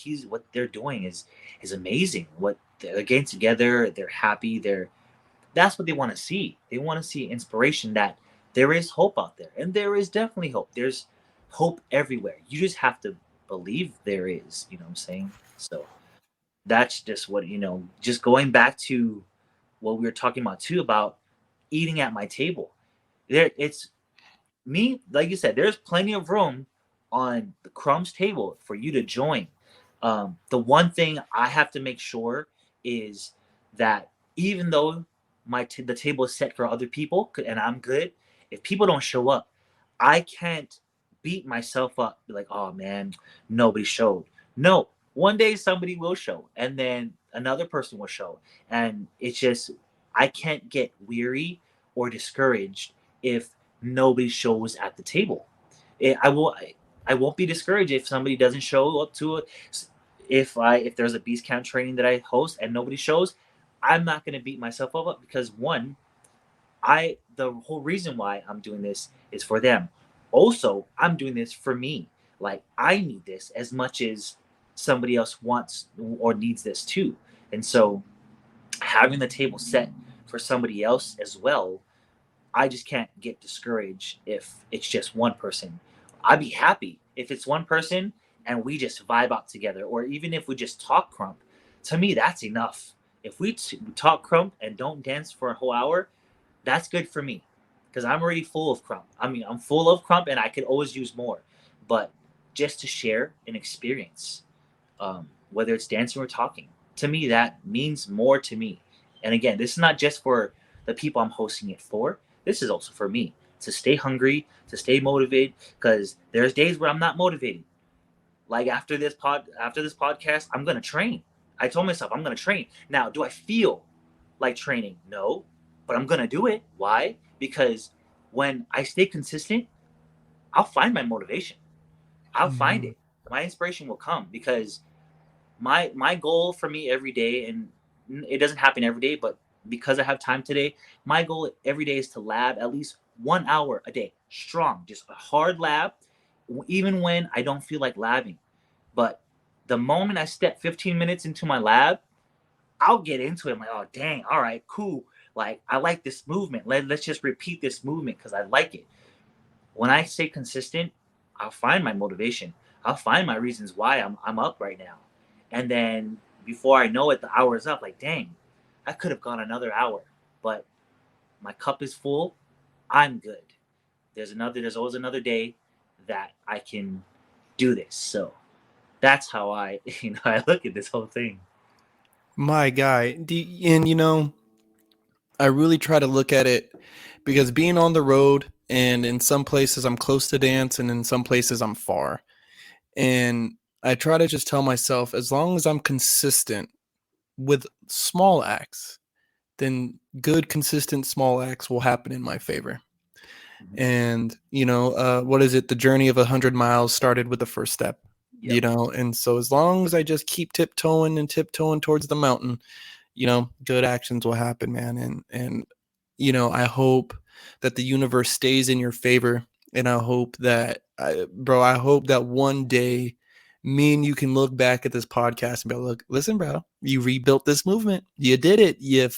they're doing is amazing. What they're getting together, they're happy, that's what they want to see. They want to see inspiration that there is hope out there, and there is definitely hope. There's hope everywhere. You just have to believe there is. You know what I'm saying? So that's just what Just going back to what we were talking about too about eating at my table. It's me, like you said, there's plenty of room on the crumbs table for you to join. The one thing I have to make sure is that even though the table is set for other people and I'm good, if people don't show up, I can't beat myself up. Be like, oh man, nobody showed. No, one day somebody will show, and then another person will show, and it's just I can't get weary or discouraged if nobody shows at the table. I won't be discouraged if somebody doesn't show up to it. If there's a beast camp training that I host and nobody shows, I'm not going to beat myself up because one, the whole reason why I'm doing this is for them. Also, I'm doing this for me. Like I need this as much as somebody else wants or needs this too. And so having the table set for somebody else as well, I just can't get discouraged if it's just one person. I'd be happy if it's one person and we just vibe out together, or even if we just talk crump. To me, that's enough. If we talk crump and don't dance for a whole hour, that's good for me because I'm already full of crump. I mean, I'm full of crump and I could always use more. But just to share an experience, whether it's dancing or talking, to me, that means more to me. And again, this is not just for the people I'm hosting it for. This is also for me to stay hungry, to stay motivated, because there's days where I'm not motivated. Like after this podcast, I'm gonna train. I told myself I'm gonna train. Now, do I feel like training? No, but I'm gonna do it. Why? Because when I stay consistent, I'll find my motivation. I'll find Mhm. it. My inspiration will come because my goal for me every day, and it doesn't happen every day, but because I have time today, my goal every day is to lab at least 1 hour a day, strong, just a hard lab, even when I don't feel like labbing. But the moment I step 15 minutes into my lab, I'll get into it. I'm like, oh dang, all right, cool. Like I like this movement. Let's just repeat this movement because I like it. When I stay consistent, I'll find my motivation. I'll find my reasons why I'm up right now. And then before I know it, the hour is up. Like, dang, I could have gone another hour, but my cup is full. I'm good. There's always another day that I can do this. So that's how I, I look at this whole thing. My guy. And I really try to look at it because being on the road and in some places I'm close to dance and in some places I'm far. And I try to just tell myself as long as I'm consistent with small acts, then good, consistent small acts will happen in my favor. Mhm. And what is it? The journey of 100 miles started with the first step. Yep. And so as long as I just keep tiptoeing and tiptoeing towards the mountain, good actions will happen, man. And I hope that the universe stays in your favor, and I hope that, I hope that one day me and you can look back at this podcast and be like, look, listen, bro, you rebuilt this movement. You did it. You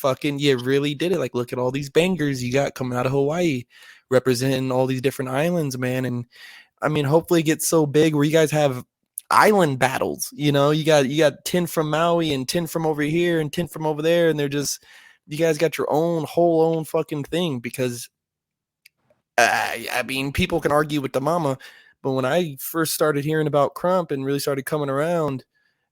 really did it. Like, look at all these bangers you got coming out of Hawaii, representing all these different islands, man. And I mean, hopefully it gets so big where you guys have island battles. You got 10 from Maui and 10 from over here and 10 from over there, and they're just, you guys got your own fucking thing. Because I mean, people can argue with the mama, but when I first started hearing about Crump and really started coming around,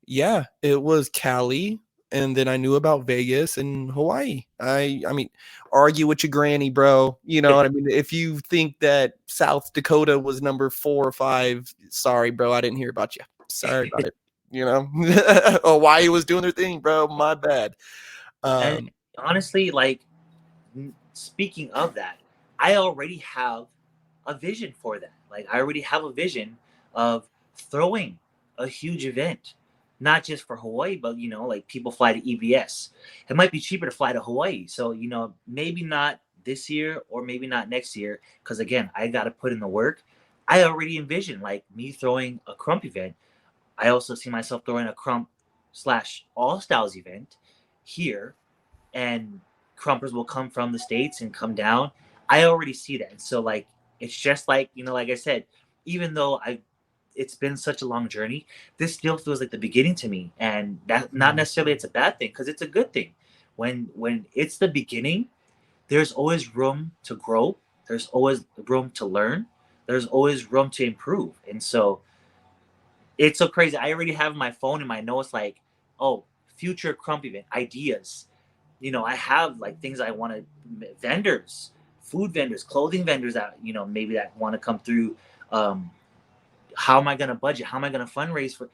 yeah, it was Cali, and then I knew about Vegas and Hawaii. I mean, argue with your granny, bro. You know what I mean? If you think that South Dakota was number 4 or 5, sorry, bro, I didn't hear about you. Sorry about it. Hawaii was doing their thing, bro. My bad. And Um, honestly, like speaking of that, I already have a vision for that. Like I already have a vision of throwing a huge event, not just for Hawaii, but like people fly to EBS. It might be cheaper to fly to Hawaii, so maybe not this year or maybe not next year, because again, I got to put in the work. I already envision like me throwing a krump event. I also see myself throwing a krump slash all styles event here, and crumpers will come from the States and come down. I already see that. And so like it's just like, like I said, even though I it's been such a long journey, this still feels like the beginning to me. And that not necessarily it's a bad thing, because it's a good thing. When it's the beginning, there's always room to grow. There's always room to learn. There's always room to improve. And so it's so crazy. I already have my phone in my notes like, oh, future Crump event ideas. I have like things I want to vendors, food vendors, clothing vendors that maybe that want to come through. Um, how am I going to budget? How am I going to fundraise for?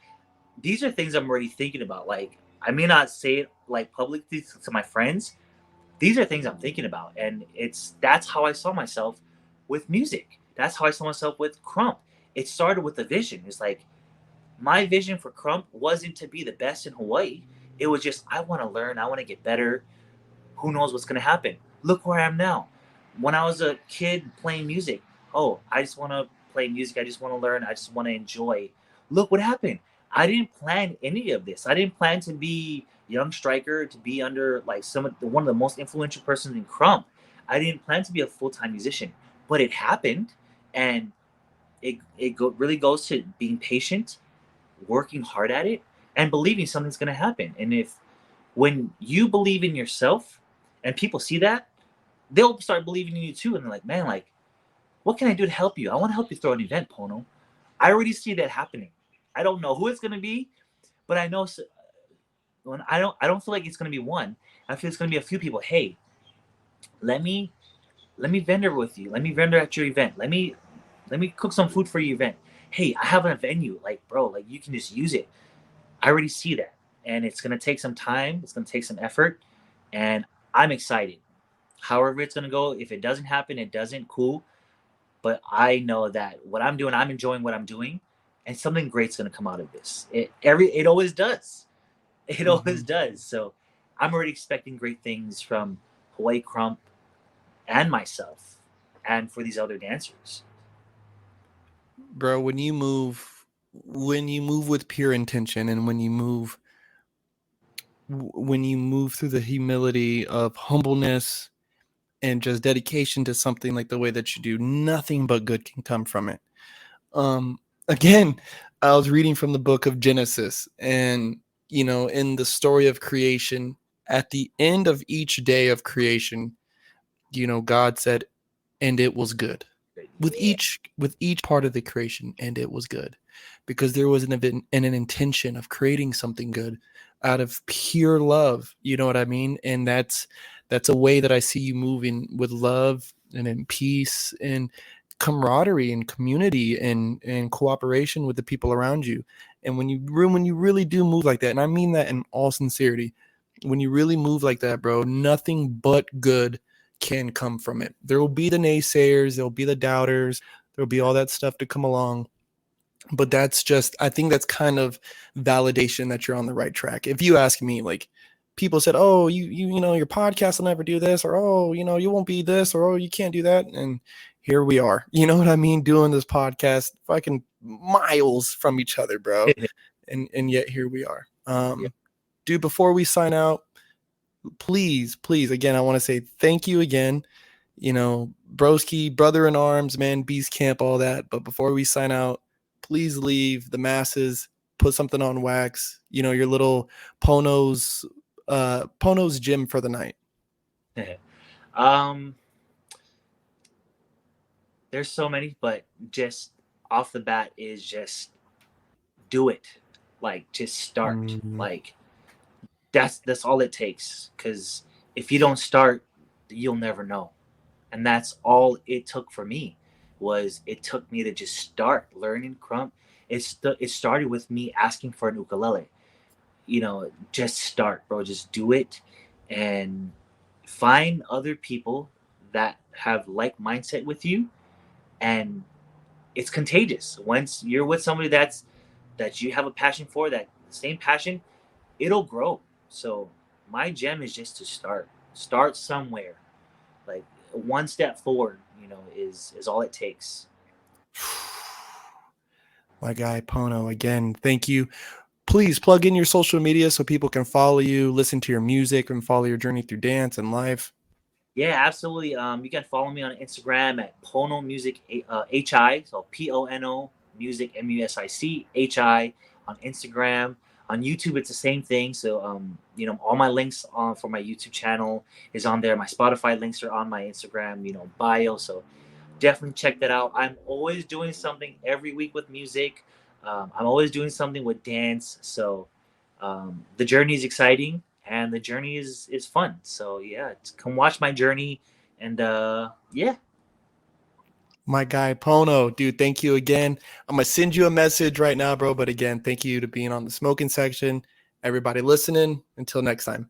These are things I'm already thinking about. Like I may not say it like publicly to my friends. These are things I'm thinking about, and that's how I saw myself with music. That's how I saw myself with Crump. It started with a vision. It's like my vision for Crump wasn't to be the best in Hawaii. It was just I want to learn. I want to get better. Who knows what's going to happen? Look where I am now. When I was a kid playing music, oh, I just want to play music. I just want to learn. I just want to enjoy. Look what happened. I didn't plan any of this. I didn't plan to be young Stryker, to be under like one of the most influential persons in Crump. I didn't plan to be a full time musician, but it happened, and really goes to being patient, working hard at it, and believing something's going to happen. And if when you believe in yourself and people see that, they'll start believing in you too. And they're like, man, like, what can I do to help you? I want to help you throw an event, Pono. I already see that happening. I don't know who it's going to be, but I know when I don't feel like it's going to be one. I feel it's going to be a few people. Hey, let me vendor with you. Let me vendor at your event. Let me cook some food for your event. Hey, I have a venue. Like, bro, like you can just use it. I already see that. And it's going to take some time. It's going to take some effort. And I'm excited. However, it's going to go. If it doesn't happen, it doesn't. Cool. But I know that what I'm doing, I'm enjoying what I'm doing. And something great's going to come out of this. It always does. It always Mhm. does. So I'm already expecting great things from Hawaii Crump and myself and for these other dancers. Bro, when you move with pure intention, and when you move through the humility of humbleness and just dedication to something like the way that you do, nothing but good can come from it. Um, again, I was reading from the book of Genesis, and in the story of creation, at the end of each day of creation, God said, "And it was good." With Yeah. each part of the creation, and it was good, because there was an intention of creating something good out of pure love. You know what I mean? And that's a way that I see you moving, with love and in peace and camaraderie and community and cooperation with the people around you. And when you really do move like that, and I mean that in all sincerity, when you really move like that, bro, nothing but good can come from it. There will be the naysayers, there'll be the doubters, there'll be all that stuff to come along. But I think that's kind of validation that you're on the right track. If you ask me, like, people said, "Oh, your podcast will never do this," or, "Oh, you won't be this," or, "Oh, you can't do that." And here we are. You know what I mean? Doing this podcast fucking miles from each other, bro. And yet here we are. Yeah. Dude, before we sign out, please, again, I want to say thank you again. Broski, brother in arms, man, beast camp, all that. But before we sign out, please leave the masses, put something on wax, your little Pono's gym for the night. um, there's so many, but just off the bat is just do it. Like just start. Mm, Like that's all it takes. Because if you don't start, you'll never know. And that's all it took for me. Was it took me to just start learning Crump. It started with me asking for an ukulele. Just start, bro. Just do it, and find other people that have like mindset with you, and it's contagious. Once you're with somebody that you have a passion for, that same passion, it'll grow. So my gem is just to start somewhere. Like one step forward, is all it takes. My guy Pono, again, thank you. Please plug in your social media so people can follow you, listen to your music, and follow your journey through dance and life. Yeah, absolutely. You can follow me on Instagram at Pono Music HI, so Pono Music MUSIC HI on Instagram. On YouTube, it's the same thing. So, all my links for my YouTube channel is on there. My Spotify links are on my Instagram, bio. So definitely check that out. I'm always doing something every week with music. I'm always doing something with dance. So the journey is exciting and the journey is fun. So yeah, come watch my journey and yeah. My guy Pono, dude, thank you again. I'm gonna send you a message right now, bro. But again, thank you to being on the smoking section. Everybody listening. Until next time.